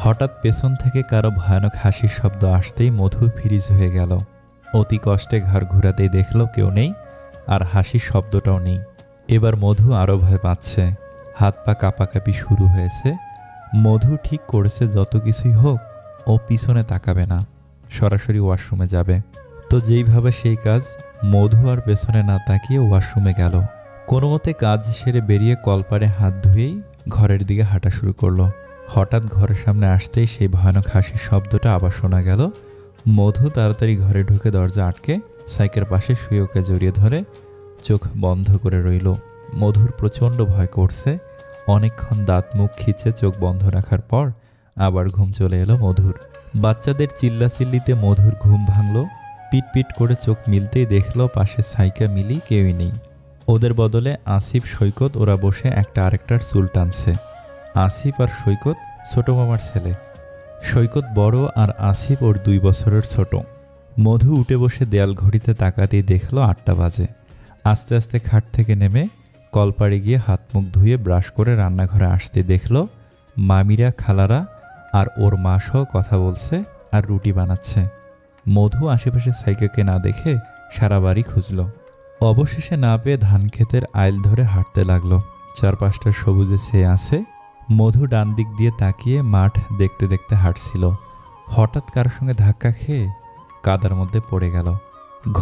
হঠাৎ পেছন থেকে কারো ভয়ানক হাসির শব্দ আসতেই মধু ফ্রিজ হয়ে গেল। অতি কষ্টে ঘাড় ঘোরাতেই দেখল কেউ নেই, আর হাসির শব্দটাও নেই। এবার মধু আরও ভয় পাচ্ছে, হাত পা কাঁপাকাঁপি শুরু হয়েছে। মধু ঠিক করেছে যত কিছুই হোক ও পিছনে তাকাবে না, সরাসরি ওয়াশরুমে যাবে। তো যেইভাবে সেই কাজ, মধু আর পেছনে না তাকিয়ে ওয়াশরুমে গেল। কোনো মতে কাজ সেরে বেরিয়ে কলপারে হাত ধুয়েই ঘরের দিকে হাঁটা শুরু করলো। হঠাৎ ঘরের সামনে আসতেই সেই ভয়ানক হাসির শব্দটা আবার শোনা গেল। মধু তাড়াতাড়ি ঘরে ঢুকে দরজা আটকে সাইকের পাশে শুয়ে ওকে জড়িয়ে ধরে চোখ বন্ধ করে রইল। মধুর প্রচণ্ড ভয় করছে। অনেকক্ষণ দাঁত মুখ খিচে চোখ বন্ধ রাখার পর আবার ঘুম চলে এলো মধুর। বাচ্চাদের চিল্লাচিল্লিতে মধুর ঘুম ভাঙল। পিট করে চোখ মিলতেই দেখল পাশে সাইকা মিলি কেউই নেই। ওদের বদলে আসিফ সৈকত ওরা বসে একটা আরেকটার চুল টানছে। আসিফ আর সৈকত ছোট মামার ছেলে। সৈকত বড় আর আসিফ ওর 2 বছরের ছোট। মধু উঠে বসে দেয়াল ঘড়িতে তাকাতেই দেখল 8টা বাজে। আস্তে আস্তে খাট থেকে নেমে কলপাড়ে গিয়ে হাত মুখ ধুয়ে ব্রাশ করে রান্নাঘরে আসতে দেখল মামিরা, খালারা আর ওর মা সহ কথা বলছে আর রুটি বানাচ্ছে। মধু আশেপাশে সাইকাকে না দেখে সারা বাড়ি খুঁজল। অবশেষে না পেয়ে ধান ক্ষেতের আইল ধরে হাঁটতে লাগলো। চারপাশটা সবুজে ছেয়ে আছে। মধু ডান দিক দিয়ে তাকিয়ে মাঠ দেখতে দেখতে হাঁটছিল। হঠাৎ কারোর সঙ্গে ধাক্কা খেয়ে কাদার মধ্যে পড়ে গেল।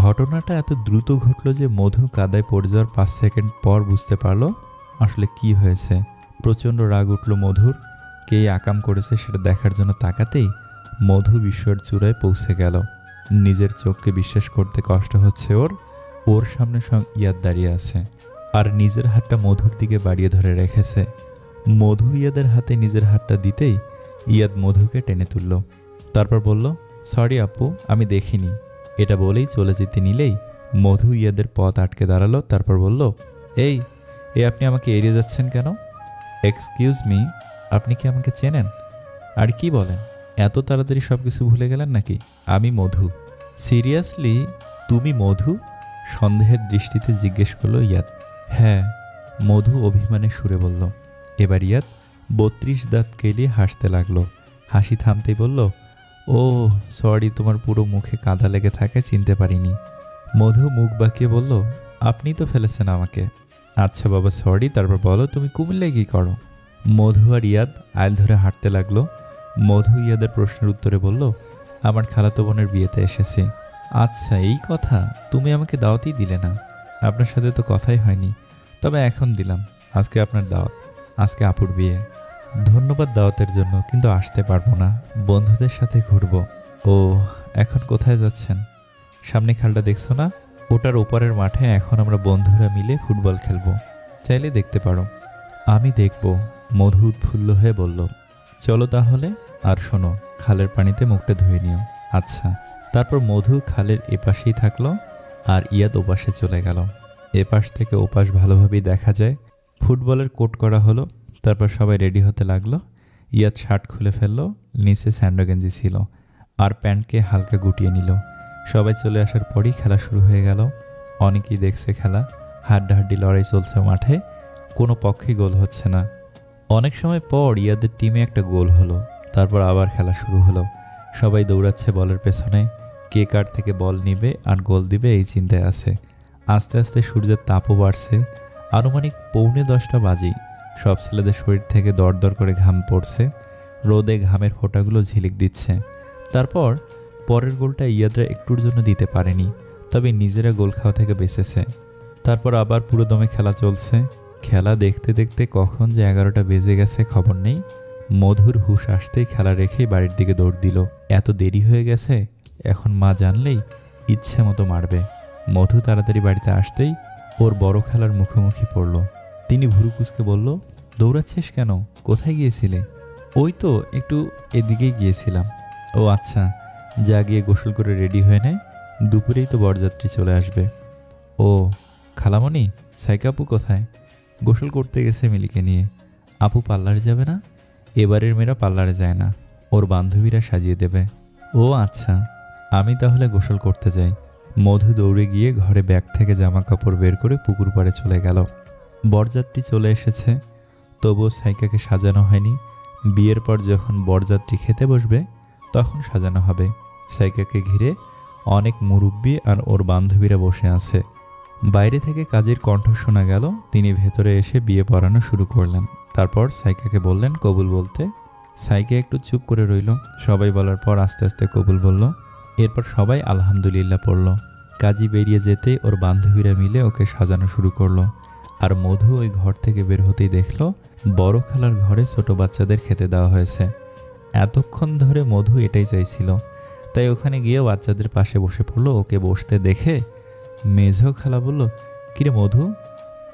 ঘটনাটা এত দ্রুত ঘটল যে মধু কাদায় পড়ে যাওয়ার 5 সেকেন্ড পর বুঝতে পারল আসলে কি হয়েছে। প্রচণ্ড রাগ উঠল মধুর। কে আকাম করেছে সেটা দেখার জন্য তাকাতেই মধু বিস্ময়ের চূড়ায় পৌঁছে গেল। নিজের চোখকে বিশ্বাস করতে কষ্ট হচ্ছে ওর সামনে ইয়াদ দাঁড়িয়ে আছে আর নিজের হাতটা মধুর দিকে বাড়িয়ে ধরে রেখেছে। মধু ইয়াদের হাতে নিজের হাতটা দিতেই ইয়াদ মধুকে টেনে তুলল। তারপর বলল, সরি আপু, আমি দেখিনি। এটা বলেই চলে যেতে নিলেই মধু ইয়াদের পথ আটকে দাঁড়ালো। তারপর বলল, এই আপনি আমাকে এড়িয়ে যাচ্ছেন কেন? এক্সকিউজ মি, আপনি কি আমাকে চেনেন? আর কি বলেন, এত তাড়াতাড়ি সব কিছু ভুলে গেলেন নাকি? আমি মধু। সিরিয়াসলি তুমি মধু? সন্দেহের দৃষ্টিতে জিজ্ঞেস করলো ইয়াদ। হ্যাঁ, মধু অভিমানে সুরে বলল। এবার ইয়াদ 32 দাঁত কেলিয়ে হাসতে লাগলো। হাসি থামতেই বলল, ও সরি, তোমার পুরো মুখে কাদা লেগে থাকে, চিনতে পারিনি। মধু মুখ বাঁকিয়ে বলল, আপনি তো ফেলেছেন আমাকে। আচ্ছা বাবা সরি, তারপর বলো তুমি কুমিল্লায় কী করো? মধু আর ইয়াদ আইল ধরে হাঁটতে লাগলো। মধু ইয়াদের প্রশ্নের উত্তরে বলল, আমার খালাতো বোনের বিয়েতে এসেছি। আচ্ছা এই কথা, তুমি আমাকে দাওয়াতই দিলে না। আপনার সাথে তো কথাই হয়নি, তবে এখন দিলাম। আজকে আপনার দাওয়াত, আজকে আপুর বিয়ে। ধন্যবাদ দাওয়াতের জন্য, কিন্তু আসতে পারবো না, বন্ধুদের সাথে ঘুরবো। ও এখন কোথায় যাচ্ছেন? সামনে খালটা দেখছো না, ওটার ওপারের মাঠে এখন আমরা বন্ধুরা মিলে ফুটবল খেলবো, চাইলে দেখতে পারো। আমি দেখব, মধু উৎফুল্ল হয়ে বলল। চলো তাহলে, আর শোনো খালের পানিতে মুখটা ধুয়ে নিও। আচ্ছা। তারপর মধু খালের এপাশেই থাকলো আর ইয়াদ ওপাশে চলে গেল। এপাশ থেকে ওপাশ ভালোভাবেই দেখা যায়। ফুটবলের কোট করা হলো। তারপর সবাই রেডি হতে লাগলো। ইয়াদ শার্ট খুলে ফেললো, নিচে স্যান্ডো গেঞ্জি ছিল আর প্যান্টকে হালকা গুটিয়ে নিল। সবাই চলে আসার পরই খেলা শুরু হয়ে গেল। অনেকেই দেখছে খেলা। হাড্ডাহাড্ডি লড়াই চলছে মাঠে, কোনো পক্ষেই গোল হচ্ছে না। অনেক সময় পর ইয়াদের টিমে একটা গোল হলো। তারপর আবার খেলা শুরু হলো। সবাই দৌড়াচ্ছে বলের পেছনে, কে কার থেকে বল নিবে আর গোল দিবে এই চিন্তায় আছে। আস্তে আস্তে সূর্যের তাপও বাড়ছে। আনুমানিক 9:45 বাজে। সব ছেলেদের শরীর থেকে দরদর করে ঘাম পড়ছে। রোদে ঘামের ফোঁটাগুলো ঝিলিক দিচ্ছে। তারপর পরের গোলটা ইয়াদরা একটুর জন্য দিতে পারেনি, তবে নিজেরা গোল খাওয়া থেকে বেঁচেছে। তারপর আবার পুরো দমে খেলা চলছে। খেলা দেখতে দেখতে কখন যে 11টা বেজে গেছে খবর নেই। মধুর হুঁশ আসতেই খেলা রেখেই বাড়ির দিকে দৌড় দিল। এত দেরি হয়ে গেছে, এখন মা জানলেই ইচ্ছে মতো মারবে। মধু তাড়াতাড়ি বাড়িতে আসতেই ওর বড় খালার মুখোমুখি পড়ল। তিনি ভুরু কুঁচকে বলল, দৌড়াচ্ছিস কেন? কোথায় গিয়েছিলে? ওই তো একটু এদিকেই গিয়েছিলাম। ও আচ্ছা, যা গিয়ে গোসল করে রেডি হয়ে নেয়, দুপুরেই তো বরযাত্রী চলে আসবে। ও খালামণি, সাইকা আপু কোথায়? গোসল করতে গেছে মিলিকে নিয়ে। আপু পার্লারে যাবে না? এবারের মেয়েরা পার্লারে যায় না, ওর বান্ধবীরা সাজিয়ে দেবে। ও আচ্ছা, আমি তাহলে গোসল করতে যাই। মধু দৌড়ে গিয়ে ঘরে ব্যাগ থেকে জামা কাপড় বের করে পুকুর পাড়ে চলে গেল। বরযাত্রী চলে এসেছে, তবুও সাইকাকে সাজানো হয়নি। বিয়ের পর যখন বরযাত্রী খেতে বসবে তখন সাজানো হবে। সাইকাকে ঘিরে অনেক মুরব্বি আর ওর বান্ধবীরা বসে আছে। বাইরে থেকে কাজীর কণ্ঠ শোনা গেল। তিনি ভেতরে এসে বিয়ে পড়ানো শুরু করলেন। তারপর সাইকাকে বললেন কবুল বলতে। সাইকা একটু চুপ করে রইল। সবাই বলার পর আস্তে আস্তে কবুল বলল। এরপর সবাই আলহামদুলিল্লাহ পড়ল। কাজী বেরিয়ে যেতেই ওর বান্ধবীরা মিলে ওকে সাজানো শুরু করলো। আর মধু ওই ঘর থেকে বের হতেই দেখল বড় খালার ঘরে ছোট বাচ্চাদের খেতে দেওয়া হয়েছে। এতক্ষণ ধরে মধু এটাই চাইছিল, তাই ওখানে গিয়ে বাচ্চাদের পাশে বসে পড়লো। ওকে বসতে দেখে মেঝো খালা বলল, কিরে মধু,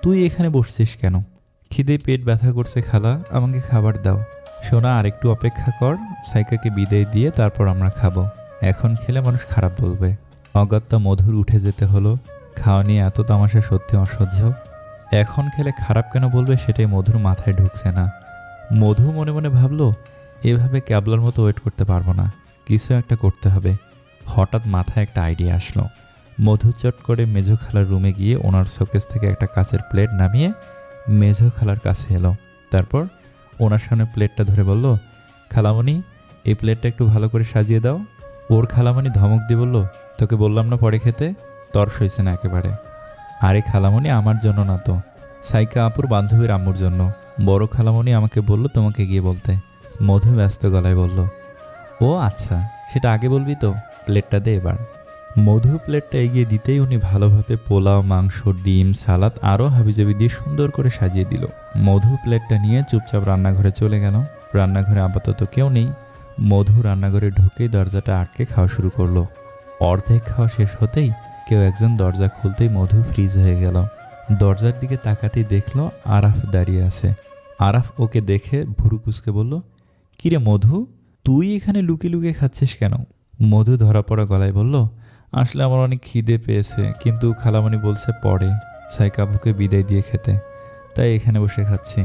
তুই এখানে বসছিস কেন? খিদে পেট ব্যথা করছে খালা, আমাকে খাবার দাও। সোনা, আরেকটু অপেক্ষা কর, সাইকাকে বিদায় দিয়ে তারপর আমরা খাবো। এখন খেলে মানুষ খারাপ বলবে। অগত্যা মধুর উঠে যেতে হলো। খাওয়া নিয়ে এত তামাশা সত্যি অসহ্য। এখন খেলে খারাপ কেন বলবে সেটাই মধুর মাথায় ঢুকছে না। মধু মনে মনে ভাবলো, এভাবে ক্যাবলার মতো ওয়েট করতে পারবো না, কিছু একটা করতে হবে। হঠাৎ মাথায় একটা আইডিয়া আসলো। মধু চট করে মেঝো খালার রুমে গিয়ে ওনার শোকেস থেকে একটা কাচের প্লেট নামিয়ে মেঝো খালার কাছে এলো। তারপর ওনার সামনে প্লেটটা ধরে বলল, খালামণি, এই প্লেটটা একটু ভালো করে সাজিয়ে দাও। ওর খালামণি ধমক দিয়ে বলল, তোকে বললাম না পরে খেতে? তর্স হয়েছে না একেবারে। আরে খালামণি, আমার জন্য না তো, সাইকা আপুর বান্ধবীর আম্মুর জন্য। বড় খালামণি আমাকে বলল তোমাকে গিয়ে বলতে। মধু ব্যস্ত গলায় বলল, ও আচ্ছা, সেটা আগে বলবি তো, প্লেটটা দে এবার। মধু প্লেটটা এগিয়ে দিতেই উনি ভালোভাবে পোলাও, মাংস, ডিম, সালাদ আরও হাবিজাবি দিয়ে সুন্দর করে সাজিয়ে দিল। মধু প্লেটটা নিয়ে চুপচাপ রান্নাঘরে চলে গেল। রান্নাঘরে আপাতত কেউ নেই। মধু রান্নাঘরে ঢুকেই দরজাটা আটকে খাওয়া শুরু করলো। অর্ধেক খাওয়া শেষ হতেই কেউ একজন দরজা খুলতেই মধু ফ্রিজ হয়ে গেল। দরজার দিকে তাকাতেই দেখলো আরাফ দাঁড়িয়ে আছে। আরাফ ওকে দেখে ভুরু কুঁচকে বলল, কিরে মধু, তুই এখানে লুকিয়ে লুকিয়ে খাচ্ছিস কেন? মধু ধরা পড়া গলায় বলল, আসলে আমার অনেক খিদে পেয়েছে, কিন্তু খালামণি বলছে পরে সাইকাবুকে বিদায় দিয়ে খেতে, তাই এখানে বসে খাচ্ছি।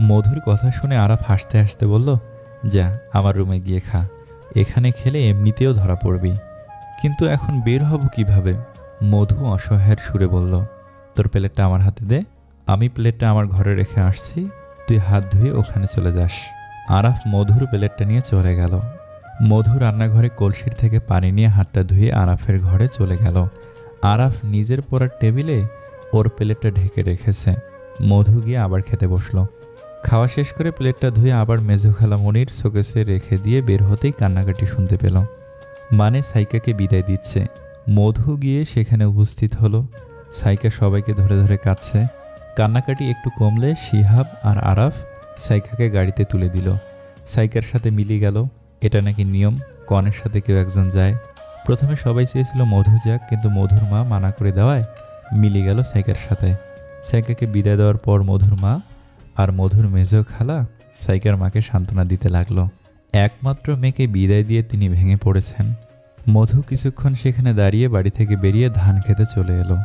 মধুর কথা শুনে আরাফ হাসতে হাসতে বলল, যা আমার রুমে গিয়ে খা, এখানে খেলে এমনিতেও ধরা পড়বি। কিন্তু এখন বের হব কিভাবে? মধু অসহায়ের সুরে বলল, তোর প্লেটটা আমার হাতে দে, আমি প্লেটটা আমার ঘরে রেখে আসছি, তুই হাত ধুয়ে ওখানে চলে যাস। আরাফ মধুর প্লেটটা নিয়ে চলে গেল। মধু রান্নাঘরে কলসির থেকে পানি নিয়ে হাতটা ধুয়ে আরাফের ঘরে চলে গেল। আরাফ নিজের পড়ার টেবিলে ওর প্লেটটা ঢেকে রেখেছে। মধু গিয়ে আবার খেতে বসলো। খাওয়া শেষ করে প্লেটটা ধুয়ে আবার মেজো খালামণির শোকেসে রেখে দিয়ে বের হতেই কান্নাকাটি শুনতে পেল। মানে সাইকাকে বিদায় দিচ্ছে। মধু গিয়ে সেখানে উপস্থিত হলো। সাইকা সবাইকে ধরে ধরে কাঁদছে। কান্নাকাটি একটু কমলে শিহাব আর আরাফ সাইকাকে গাড়িতে তুলে দিল। সাইকার সাথে মিলিয়ে গেল। এটা নাকি নিয়ম, কনের সাথে কেউ একজন যায়। প্রথমে সবাই চেয়েছিল মধু যাক, কিন্তু মধুর মা মানা করে দেওয়ায় মিলি গেল সাইকার সাথে। সাইকাকে বিদায় দেওয়ার পর মধুর মা আর মধুর মেজো খালা সাইকার মাকে সান্ত্বনা দিতে লাগলো। একমাত্র মেয়েকে বিদায় দিয়ে তিনি ভেঙে পড়েছেন। মধু কিছুক্ষণ সেখানে দাঁড়িয়ে বাড়ি থেকে বেরিয়ে ধান খেতে চলে এলো।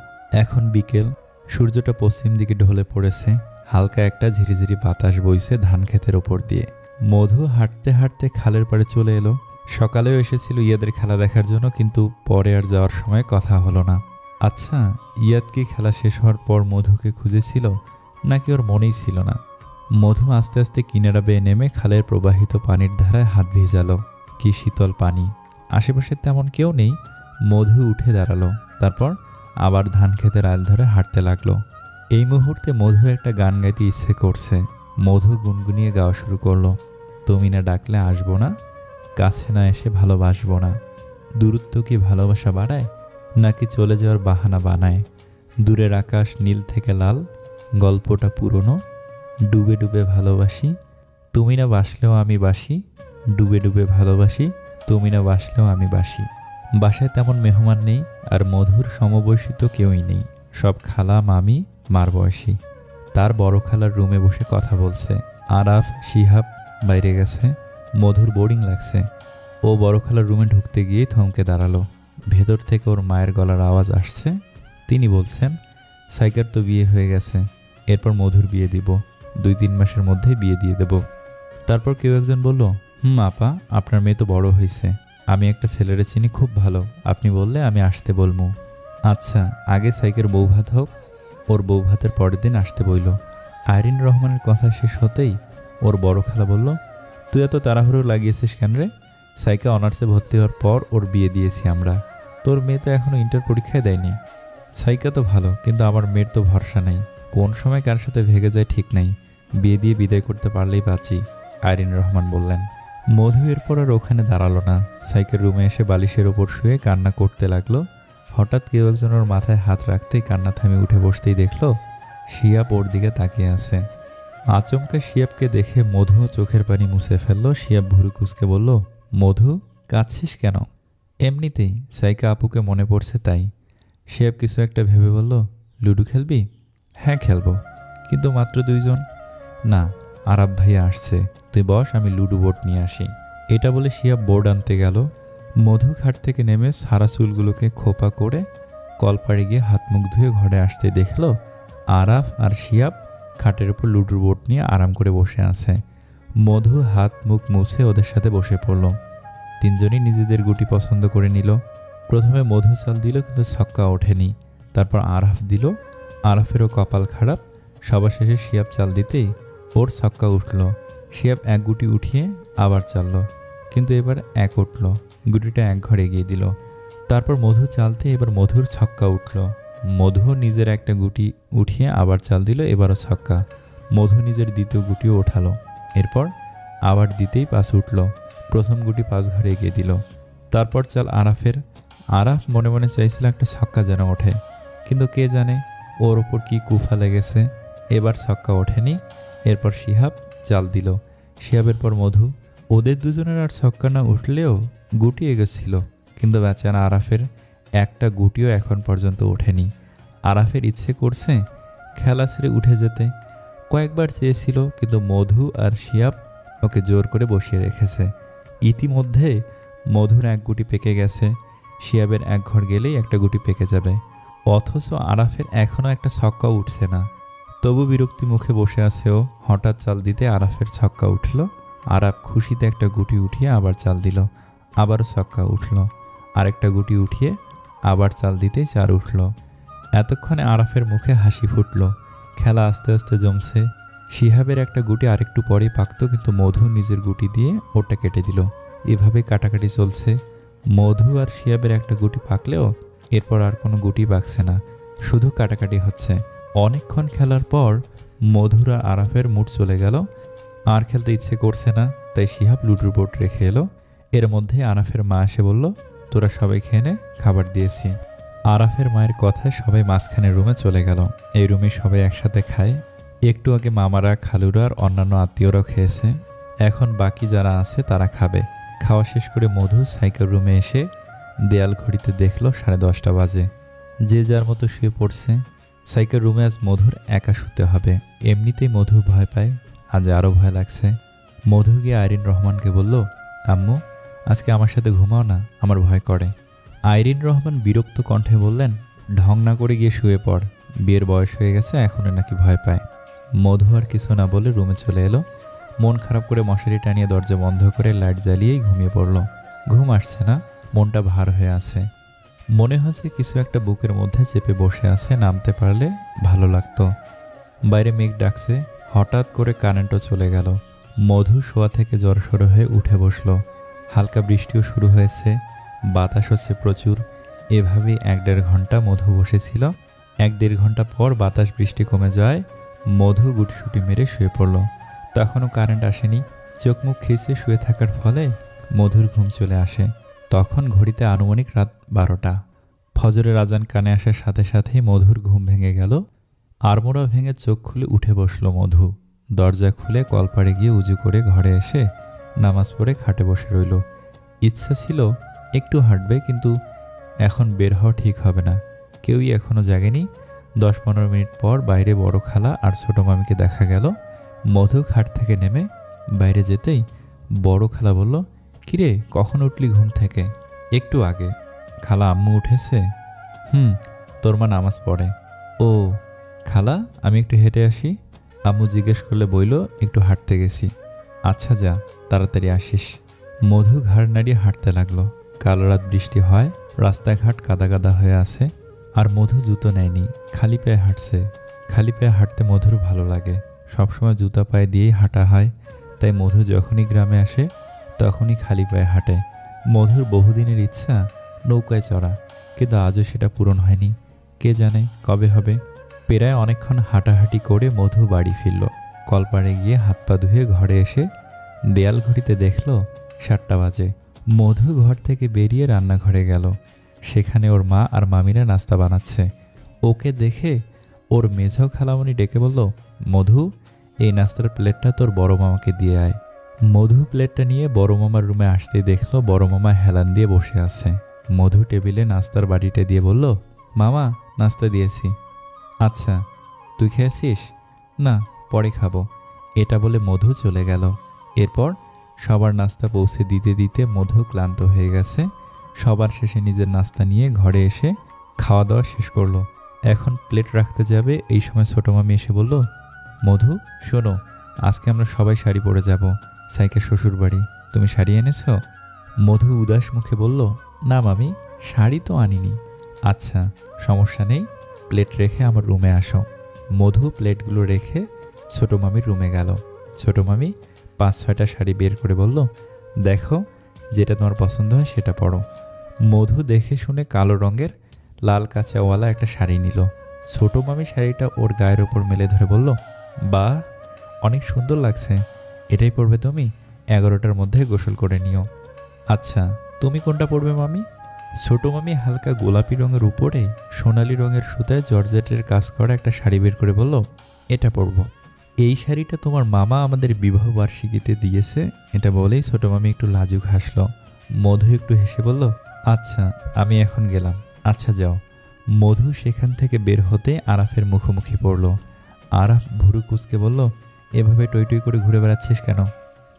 এখন বিকেল, সূর্যটা পশ্চিম দিকে ঢলে পড়েছে। হালকা একটা ঝিরিঝিরি বাতাস বইছে ধান ক্ষেতের ওপর দিয়ে। মধু হাঁটতে হাঁটতে খালের পাড়ে চলে এলো। সকালেও এসেছিল ইয়াদের খেলা দেখার জন্য, কিন্তু পরে আর যাওয়ার সময় কথা হলো না। আচ্ছা, ইয়াদ কি খেলা শেষ হওয়ার পর মধুকে খুঁজেছিল, নাকি ওর মনেই ছিল না? মধু আস্তে আস্তে কিনারা বেয়ে নেমে খালের প্রবাহিত পানির ধারায় হাত ভিজালো। কি শীতল পানি! আশেপাশে তেমন কেউ নেই। মধু উঠে দাঁড়ালো। তারপর আবার ধান ক্ষেতের আল ধরে হাঁটতে লাগলো। এই মুহূর্তে মধু একটা গান গাইতে ইচ্ছে করছে। মধু গুনগুনিয়ে গাওয়া শুরু করলো, তুমি না ডাকলে আসবো না, কাছে না এসে ভালোবাসবো না। দূরত্ব কি ভালোবাসা বাড়ায়, নাকি চলে যাওয়ার বাহানা বানায়? দূরের আকাশ নীল থেকে লাল, গল্পটা পুরনো। ডুবে ডুবে ভালোবাসি, তুমি না বাসলেও আমি বাসি। ডুবে ডুবে ভালোবাসি, তুমি না বাসলেও আমি বাসি। বাসায় তেমন মেহমান নেই, আর মধুর সমবয়সী তো কেউই নেই। সব খালা, মামি, মার বয়সী। তার বড় খালার রুমে বসে কথা বলছে। আরাফ, শিহাব বাইরে গেছে। মধুর বোরিং লাগছে। ও বড় খালার রুমে ঢুকতে গিয়ে থমকে দাঁড়ালো। ভেতর থেকে ওর মায়ের গলার আওয়াজ আসছে। তিনি বলছেন, সাইকার তো বিয়ে হয়ে গেছে, এরপর মধুর বিয়ে দিব, 2-3 মাসের মধ্যেই বিয়ে দিয়ে দেব। তারপর কেউ একজন বলল, আপা, আপনার মেয়ে তো বড় হয়েছে, আমি একটা ছেলেরে চিনি, খুব ভালো, আপনি বললে আমি আসতে বলবো। আচ্ছা, আগে সাইকের বউ ভাত হোক। ওর বউ ভাতের পরের দিন আসতে বইল। আইরিন রহমানের কথা শেষ হতেই ওর বড় খালা বলল, তুই এত তাড়াহুড়ো লাগিয়েছিস কেন রে? সাইকা অনার্সে ভর্তি হওয়ার পর ওর বিয়ে দিয়েছি আমরা। তোর মেয়ে তো এখনও ইন্টার পরীক্ষায় দেয়নি। সাইকা তো ভালো, কিন্তু আমার মেয়ের তো ভরসা নেই। কোন সময় কার সাথে ভেগে যায় ঠিক নাই। বিয়ে দিয়ে বিদায় করতে পারলেই বাঁচি, আইরিন রহমান বললেন। মধু এরপর আর ওখানে দাঁড়ালো না। সাইকের রুমে এসে বালিশের ওপর শুয়ে কান্না করতে লাগলো। হঠাৎ কেউ একজন ওর মাথায় হাত রাখতেই কান্না থামিয়ে উঠে বসতেই দেখলো শিয়াব ওর দিকে তাকিয়ে আছে। আচমকা শিয়াবকে দেখে মধু চোখের পানি মুছে ফেললো। শিয়াব ভুরু কুঁচকে বলল, মধু, কাঁদছিস কেন? এমনিতেই, সাইকা আপুকে মনে পড়ছে তাই। শিয়াব কিছু একটা ভেবে বলল, লুডো খেলবি? হ্যাঁ খেলবো, কিন্তু মাত্র 2 জন। না, আরাব ভাইয়া আসছে, তুই বস, আমি লুডো বোর্ড নিয়ে আসি। এটা বলে শিয়াব বোর্ড আনতে গেল। মধু খাট থেকে নেমে সারা চুলগুলোকে খোপা করে কলপাড়ে গিয়ে হাত মুখ ধুয়ে ঘরে আসতে দেখল আরাফ আর শিয়াব খাটের উপর লুডোর বোর্ড নিয়ে আরাম করে বসে আছে। মধু হাত মুখ মুছে ওদের সাথে বসে পড়ল। 3 জনই নিজেদের গুটি পছন্দ করে নিল। প্রথমে মধু চাল দিল, কিন্তু ছক্কা ওঠেনি। তারপর আরাফ দিল, আরাফেরও কপাল খারাপ। সবার শেষে শিয়াব চাল দিতেই ওর ছক্কা উঠল। শিয়াব এক গুটি উঠিয়ে আবার চালল, কিন্তু এবার 1 উঠল। গুটিটা এক ঘর এগিয়ে দিল। তারপর মধু চালতে এবার মধুর ছক্কা উঠল। মধু নিজের একটা গুটি উঠিয়ে আবার চাল দিল, এবারও ছক্কা। মধু নিজের দ্বিতীয় গুটিও ওঠালো। এরপর আবার দিতেই 5 উঠল। প্রথম গুটি 5 ঘরে এগিয়ে দিল। তারপর চাল আরাফের। আরাফ মনে মনে চাইছিল একটা ছক্কা যেন ওঠে, কিন্তু কে জানে ওর ওপর কি কুফা লেগেছে, এবার ছক্কা ওঠেনি। এরপর শিহাব চাল দিল, শিহাবের পর মধু। ওদের দুজনের আর ছক্কা না উঠলেও গুটি এগোচ্ছিল, কিন্তু বেচারা আরাফের একটা গুটিও এখন পর্যন্ত ওঠেনি। আরাফের ইচ্ছে করছে খেলা ছেড়ে উঠে যেতে। কয়েকবার চেয়েছিল, কিন্তু মধু আর শিয়াব ওকে জোর করে বসিয়ে রেখেছে। ইতিমধ্যে মধুর 1 গুটি পেকে গেছে। শিয়াবের 1 ঘর গেলেই একটা গুটি পেকে যাবে, অথচ আরাফের এখনও একটা ছক্কা উঠছে না। তবু বিরক্তি মুখে বসে আছে ও। হঠাৎ চাল দিতে আরাফের ছক্কা উঠল। আরাফ খুশিতে একটা গুটি উঠিয়ে আবার চাল দিল, আবারও ছক্কা উঠল। আরেকটা গুটি উঠিয়ে আবার চাল দিতেই 4 উঠল। এতক্ষণে আরাফের মুখে হাসি ফুটল। খেলা আস্তে আস্তে জমছে। শিহাবের একটা গুটি আরেকটু পরেই পাকত, কিন্তু মধু নিজের গুটি দিয়ে ওটা কেটে দিল। এভাবে কাটাকাটি চলছে। মধু আর শিহাবের একটা গুটি পাকলেও এরপর আর কোনো গুটি পাকছে না, শুধু কাটাকাটি হচ্ছে। অনেকক্ষণ খেলার পর মধুর আর আরাফের মুড চলে গেল। আর খেলতে ইচ্ছে করছে না, তাই শিহাব লুডোর বোর্ড রেখে এলো। এর মধ্যে আরাফের মা এসে বলল, তোরা সবাই খেয়ে নে, খাবার দিয়েছি। আরাফের মায়ের কথায় সবাই মাঝখানের রুমে চলে গেল। এই রুমে সবাই একসাথে খায়। একটু আগে মামারা, খালুরা আর অন্যান্য আত্মীয়রাও খেয়েছে। এখন বাকি যারা আছে তারা খাবে। খাওয়া শেষ করে মধু সাইকেল রুমে এসে দেয়াল ঘড়িতে দেখল 10:30 বাজে। যে যার মতো শুয়ে পড়ছে। সাইকেল রুমে আজ মধুর একা শুতে হবে। এমনিতেই মধু ভয় পায়, আজ আরও ভয় লাগছে। মধু গিয়ে আইরিন রহমানকে বলল, আম্মু, আজকে আমার সাথে ঘুমাও না, আমার ভয় করে। আইরিন রহমান বিরক্ত কণ্ঠে বললেন, ঢং না করে গিয়ে শুয়ে পড়, বিয়ের বয়স হয়ে গেছে, এখনও নাকি ভয় পায়। মধু আর কিছু না বলে রুমে চলে এলো। মন খারাপ করে মশারি টানিয়ে দরজা বন্ধ করে লাইট জ্বালিয়েই ঘুমিয়ে পড়ল। ঘুম আসছে না, মনটা ভার হয়ে আছে। মনে হচ্ছে কিছু একটা বুকের মধ্যে চেপে বসে আছে, নামতে পারলে ভালো লাগতো। বাইরে মেঘ ডাকছে। হঠাৎ করে কারেন্টও চলে গেল। মধু শোয়া থেকে জড়সড় হয়ে উঠে বসলো। হালকা বৃষ্টিও শুরু হয়েছে, বাতাস হচ্ছে প্রচুর। এভাবেই 1-1.5 ঘন্টা মধু বসেছিল। 1-1.5 ঘন্টা পর বাতাস বৃষ্টি কমে যায়। মধু গুটিসুটি মেরে শুয়ে পড়ল। তখনও কারেন্ট আসেনি। চোখ মুখ খিঁচে শুয়ে থাকার ফলে মধুর ঘুম চলে আসে। তখন ঘড়িতে আনুমানিক রাত 12টা। ফজরের আজান কানে আসার সাথে সাথেই মধুর ঘুম ভেঙে গেল। আড়মোড়া ভেঙে চোখ খুলে উঠে বসলো মধু। দরজা খুলে কলপাড়ে গিয়ে উজু করে ঘরে এসে নামাজ পড়ে খাটে বসে রইল। ইচ্ছা ছিল একটু হাঁটবে, কিন্তু এখন বের হওয়া ঠিক হবে না। কেউই এখনও জাগেনি। 10-15 মিনিট পর বাইরে বড় খালা আর ছোট মামিকে দেখা গেল। মধু খাট থেকে নেমে বাইরে যেতেই বড় খালা বলল, কিরে, কখন উঠলি ঘুম থেকে? একটু আগে। খালা, আম্মু উঠেছে? তোর মা নামাজ পড়ে। ও খালা, আমি একটু হেঁটে আসি। আম্মু জিজ্ঞেস করলে বইল, একটু হাঁটতে গেছি। আচ্ছা যা, তাড়াতাড়ি আসিস। মধু ঘাড় নাড়িয়ে হাঁটতে লাগলো। কাল রাত বৃষ্টি হয়, রাস্তাঘাট কাদা কাদা হয়ে আছে। আর মধু জুতো নেয়নি, খালি পায়ে হাঁটছে। খালি পায়ে হাঁটতে মধুর ভালো লাগে। সবসময় জুতা পায়ে দিয়েই হাঁটা হয়, তাই মধু যখনই গ্রামে আসে তখনই খালি পায়ে হাঁটে। মধুর বহুদিনের ইচ্ছা নৌকায় চড়া, কিন্তু আজও সেটা পূরণ হয়নি। কে জানে কবে হবে। প্রায় অনেকক্ষণ হাঁটাহাঁটি করে মধু বাড়ি ফিরল। কলপাড়ে গিয়ে হাত পা ধুয়ে ঘরে এসে দেয়াল ঘড়িতে দেখল 7টা বাজে। মধু ঘর থেকে বেরিয়ে রান্নাঘরে গেল। সেখানে ওর মা আর মামিরা নাস্তা বানাচ্ছে। ওকে দেখে ওর মেঝো খালামণি ডেকে বলল, মধু, এই নাস্তার প্লেটটা তোর বড় মামাকে দিয়ে আয়। মধু প্লেটটা নিয়ে বড় মামার রুমে আসতেই দেখল বড় মামা হেলান দিয়ে বসে আছে। মধু টেবিলে নাস্তার বাটিটা দিয়ে বলল, মামা, নাস্তা দিয়েছি। আচ্ছা, তুই খেয়েছিস? না, পরে খাবো। এটা বলে মধু চলে গেল। এরপর সবার নাস্তা পৌঁছে দিতে দিতে মধু ক্লান্ত হয়ে গেছে। সবার শেষে নিজের নাস্তা নিয়ে ঘরে এসে খাওয়া দাওয়া শেষ করলো। এখন প্লেট রাখতে যাবে, এই সময় ছোট মামি এসে বলল, মধু, শোনো, আজকে আমরা সবাই শাড়ি পরে যাব সাইকের শ্বশুর বাড়ি। তুমি শাড়ি এনেছ? মধু উদাস মুখে বলল, না মামি, শাড়ি তো আনিনি। আচ্ছা, সমস্যা নেই, প্লেট রেখে আমার রুমে আসো। মধু প্লেটগুলো রেখে ছোট মামির রুমে গেল। ছোট মামি 5-6টা শাড়ি বের করে বলল, দেখো, যেটা তোমার পছন্দ হয় সেটা পরো। মধু দেখে শুনে কালো রঙের লাল কাঁচাওয়ালা একটা শাড়ি নিল। ছোট মামি শাড়িটা ওর গায়ের ওপর মেলে ধরে বলল, বাহ, অনেক সুন্দর লাগছে, এটাই পরবে তুমি? 11টার মধ্যে গোসল করে নিও। আচ্ছা, তুমি কোনটা পরবে মামি? ছোট মামি হালকা গোলাপি রঙের উপরে সোনালি রঙের সুতায় জর্জেটের কাজ করা একটা শাড়ি বের করে বলল, এটা পরবো। এই শাড়িটা তোমার মামা আমাদের বিবাহ বার্ষিকীতে দিয়েছে। এটা বলেই ছোট মামি একটু লাজুক হাসলো। মধু একটু হেসে বলল, আচ্ছা, আমি এখন গেলাম। আচ্ছা, যাও। মধু সেখান থেকে বের হতে আরাফের মুখোমুখি পড়ল। আরাফ ভুরু কুঁচকে বলল, এভাবে টই টই করে ঘুরে বেড়াচ্ছিস কেন?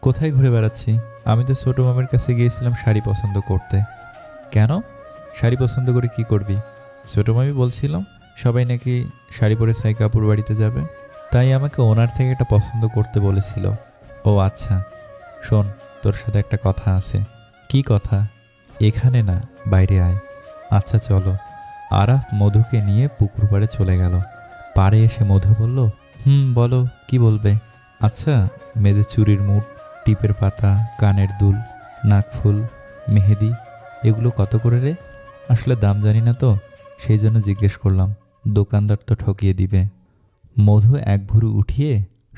কোথায় ঘুরে বেড়াচ্ছি? আমি তো ছোট মামির কাছে গিয়েছিলাম শাড়ি পছন্দ করতে। কেন? শাড়ি পছন্দ করে কি করবি? ছোট মামি বলছিলাম সবাই নাকি শাড়ি পরে সাইকাপুর বাড়িতে যাবে, তাই আমাকে ওনার থেকে একটা পছন্দ করতে বলেছিল। ও আচ্ছা, শোন, তোর সাথে একটা কথা আছে। কি কথা? এখানে না, বাইরে আয়। আচ্ছা, চলো। আরাফ মধুকে নিয়ে পুকুর পাড়ে চলে গেল। পাড়ে এসে মধু বলল, বলো, কি বলবে? আচ্ছা, মেয়েদের চুরির মুঠ, টিপের পাতা, কানের দুল, নাকফুল, মেহেদি, এগুলো কত করে রে? আসলে দাম জানি না তো, সেই জন্য জিজ্ঞেস করলাম। দোকানদার তো ঠকিয়ে দিবে। মধু এক ভুরু উঠিয়ে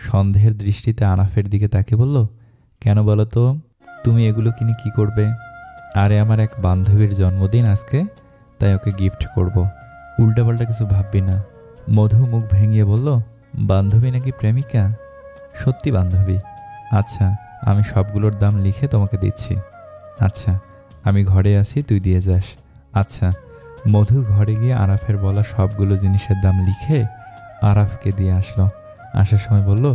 সন্দেহের দৃষ্টিতে আরাফের দিকে তাকে বলল, কেন বলো তো, তুমি এগুলো কিনে কি করবে? আরে আমার এক বান্ধবীর জন্মদিন আজকে, তাই ওকে গিফট করব। উল্টাপাল্টা কিছু ভাববি না। মধু মুখ ভেঙিয়ে বলল, বান্ধবী নাকি প্রেমিকা? সত্যি বান্ধবী। আচ্ছা, আমি সবগুলোর দাম লিখে তোমাকে দিচ্ছি। আচ্ছা, আমি ঘরে আসি, তুই দিয়ে যাস। আচ্ছা। মধু ঘরে গিয়ে আরাফের বলা সবগুলো জিনিসের দাম লিখে আরাফকে দিয়ে আসলো। আসার সময় বলল,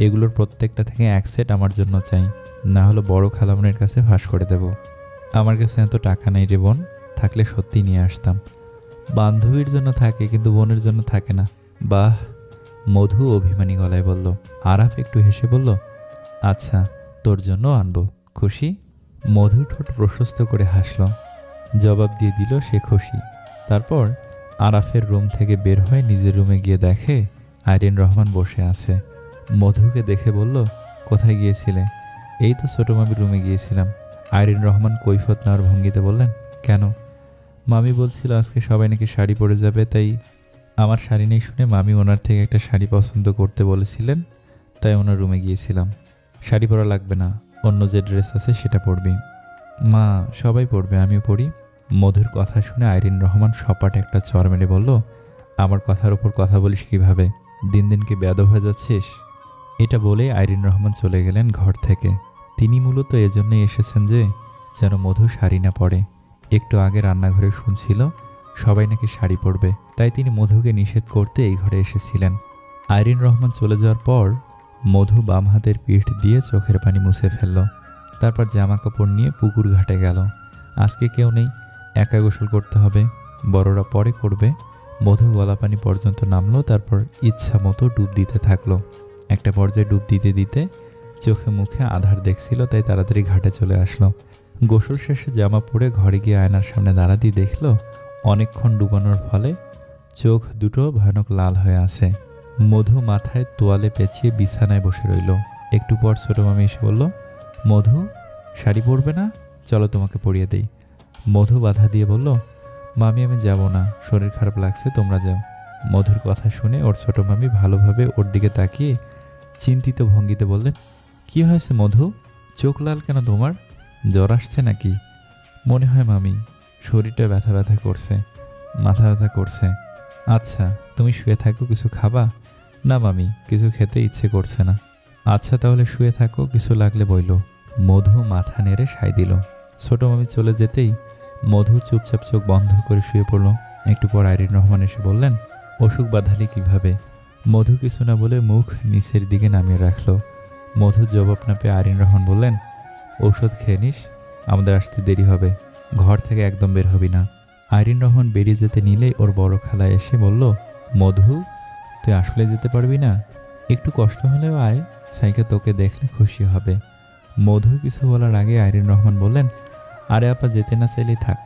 এগুলোর প্রত্যেকটা থেকে 1 সেট আমার জন্য চাই, না হলে বড় খালামনের কাছে ফাঁস করে দেব। আমার কাছে এত টাকা নেই রে বোন, থাকলে সত্যি নিয়ে আসতাম। বান্ধবীর জন্য থাকে কিন্তু বোনের জন্য থাকে না। বাহ, মধু অভিমানী গলায় বলল। আরাফ একটু হেসে বলল, আচ্ছা, তোর জন্য আনবো, খুশি? মধু ঠোঁট প্রশস্ত করে হাসল। জবাব দিয়ে দিল সে খুশি। তারপর আরাফের রুম থেকে বের হয়ে নিজের রুমে গিয়ে দেখে আইরিন রহমান বসে আছে। মধুকে দেখে বলল, কোথায় গিয়েছিলে? এই তো ছোট মামির রুমে গিয়েছিলাম। আইরিন রহমান কৈফত নেওয়ার ভঙ্গিতে বললেন, কেন? মামি বলছিল আজকে সবাই নাকি শাড়ি পরে যাবে, তাই আমার শাড়ি নেই শুনে মামি ওনার থেকে একটা শাড়ি পছন্দ করতে বলেছিলেন, তাই ওনার রুমে গিয়েছিলাম। শাড়ি পরা লাগবে না, অন্য যে ড্রেস আছে সেটা পরবি। মা, সবাই পরবে, আমিও পরি। মধুর কথা শুনে আইরিন রহমান সপাটে একটা চড় মেরে বলল, আমার কথার উপর কথা বলিস কিভাবে? দিন দিন কি বেয়াদব হয়ে যাচ্ছিস? এটা বলে আইরিন রহমান চলে গেলেন ঘর থেকে। তিনি মূলত এজন্যই এসেছেন যে যেন মধু শাড়ি না পরে। একটু আগে রান্নাঘরে শুনছিল সবাই নাকি শাড়ি পরবে, তাই তিনি মধুকে নিষেধ করতে এই ঘরে এসেছিলেন। আইরিন রহমান চলে যাওয়ার পর মধু বাম হাতের পিঠ দিয়ে চোখের পানি মুছে ফেলল। তারপর জামা কাপড় নিয়ে পুকুর ঘাটে গেল। আজকে কেউ নেই, একা গোসল করতে হবে, বড়রা পরে করবে। মধু গলা পানি পর্যন্ত নামলো, তারপর ইচ্ছা মতো ডুব দিতে থাকলো। একটা পর্যায়ে ডুব দিতে দিতে চোখে মুখে আধার দেখছিল, তাই তাড়াতাড়ি ঘাটে চলে আসলো। গোসল শেষে জামা পরে ঘরে গিয়ে আয়নার সামনে দাঁড়াতেই দেখলো অনেকক্ষণ ডুবানোর ফলে চোখ দুটো ভয়ানক লাল হয়ে আছে। মধু মাথায় তোয়ালে পেঁচিয়ে বিছানায় বসে রইল। একটু পর ছোটো মামি এসে বলল, মধু, শাড়ি পরবে না? চলো তোমাকে পরিয়ে দেই। মধু বাধা দিয়ে বলল, মামি আমি যাব না, শরীর খারাপ লাগছে, তোমরা যাও। মধুর কথা শুনে ওর ছোটো মামি ভালোভাবে ওর দিকে তাকিয়ে চিন্তিত ভঙ্গিতে বললেন, কি হয়েছে মধু? চোখ লাল কেন তোমার? জ্বর আসছে নাকি? মনে হয় মামি, শরীরটা ব্যথা ব্যথা করছে, মাথা ব্যথা করছে। আচ্ছা তুমি শুয়ে থাকো, কিছু খাবা? না মামি, কিছু খেতে ইচ্ছে করছে না। আচ্ছা তাহলে শুয়ে থাকো, কিছু লাগলে বইলো। মধু মাথা নেড়ে সায় দিল। ছোটো মামি চলে যেতেই মধু চুপচাপ চোখ বন্ধ করে শুয়ে পড়ল। একটু পর আইরিন রহমান এসে বললেন, অসুখ বাঁধালি কিভাবে? মধু কিছু না বলে মুখ নিচের দিকে নামিয়ে রাখল। মধু জবাব না পেয়ে আইরিন রহমান বললেন, ঔষধ খেয়ে নিস, আমাদের আসতে দেরি হবে, ঘর থেকে একদম বের হবি না। আইরিন রহমান বেরিয়ে যেতে নিলেই ওর বড় খালা এসে বলল, মধু, তুই আসলে যেতে পারবি না? একটু কষ্ট হলেও আয়, সাইকে তোকে দেখলে খুশি হবে। মধু কিছু বলার আগে আইরিন রহমান বললেন, আরে আপা, যেতে না চাইলেই থাক,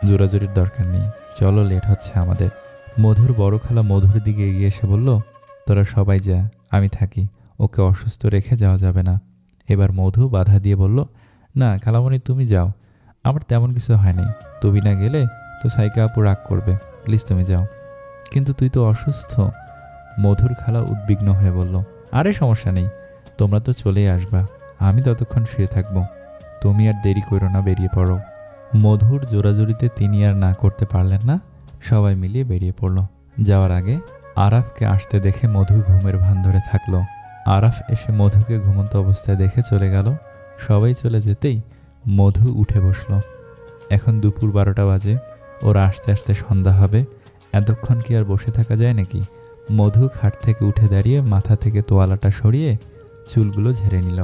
জোরাজোরির দরকার নেই, চলো, লেট হচ্ছে আমাদের। মধুর বড় খালা মধুর দিকে এগিয়ে এসে বলল, তোরা সবাই যা, আমি থাকি, ওকে অসুস্থ রেখে যাওয়া যাবে না। এবার মধু বাধা দিয়ে বলল, না খালামণি, তুমি যাও, আমার তেমন কিছু হয় নাই, তুমি না গেলে তো সাইকা আপু রাগ করবে, প্লিজ তুমি যাও। কিন্তু তুই তো অসুস্থ। মধুর খালা উদ্বিগ্ন হয়ে বলল, আরে সমস্যা নেই, তোমরা তো চলেই আসবা, আমি ততক্ষণ শুয়ে থাকবো, তুমি আর দেরি করো না, বেরিয়ে পড়ো। মধুর জোরাজুরিতে তিনি আর না করতে পারলেন না, সবাই মিলিয়ে বেরিয়ে পড়ল। যাওয়ার আগে আরাফকে আসতে দেখে মধু ঘুমের ভান ধরে থাকলো। আরাফ এসে মধুকে ঘুমন্ত অবস্থায় দেখে চলে গেল। সবাই চলে যেতেই মধু উঠে বসলো। এখন দুপুর 12টা বাজে, ওরা আস্তে আস্তে সন্ধ্যা হবে, এতক্ষণ কি আর বসে থাকা যায় নাকি? মধু খাট থেকে উঠে দাঁড়িয়ে মাথা থেকে তোয়ালাটা সরিয়ে চুলগুলো ঝেড়ে নিল।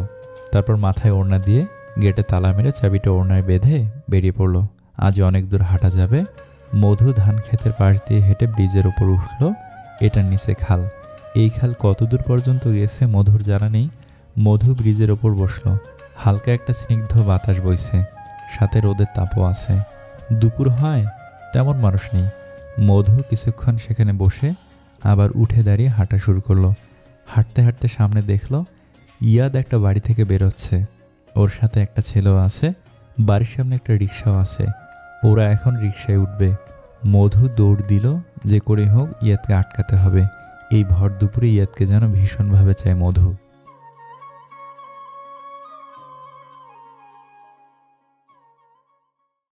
তারপর মাথায় ওড়না দিয়ে গেটে তালা মেরে চাবিটা ওড়নায় বেঁধে বেরিয়ে পড়ল। আজ অনেক দূর হাঁটা যাবে। মধু ধান ক্ষেতের পাশ দিয়ে হেঁটে ব্রিজের উপর উঠল। এটার নিচে খাল। এই খাল কত দূর পর্যন্ত গেছে মধুর জানা নেই। মধু ব্রিজের ওপর বসল। হালকা একটা স্নিগ্ধ বাতাস বইছে, সাথে রোদের তাপও আছে। দুপুর হয়, তেমন মানুষ নেই। মধু কিছুক্ষণ সেখানে বসে আবার উঠে দাঁড়িয়ে হাঁটা শুরু করলো। হাঁটতে হাঁটতে সামনে দেখল ইয়াদ একটা বাড়ি থেকে বেরোচ্ছে, ওর সাথে একটা ছেলেও আছে, বাড়ির সামনে একটা রিক্সাও আছে। ওরা এখন রিক্সায় উঠবে। মধু দৌড় দিল, যে করে হোক ইয়াদকে আটকাতে হবে। এই ভর দুপুরে ইয়াদকে যেন ভীষণভাবে চায় মধু।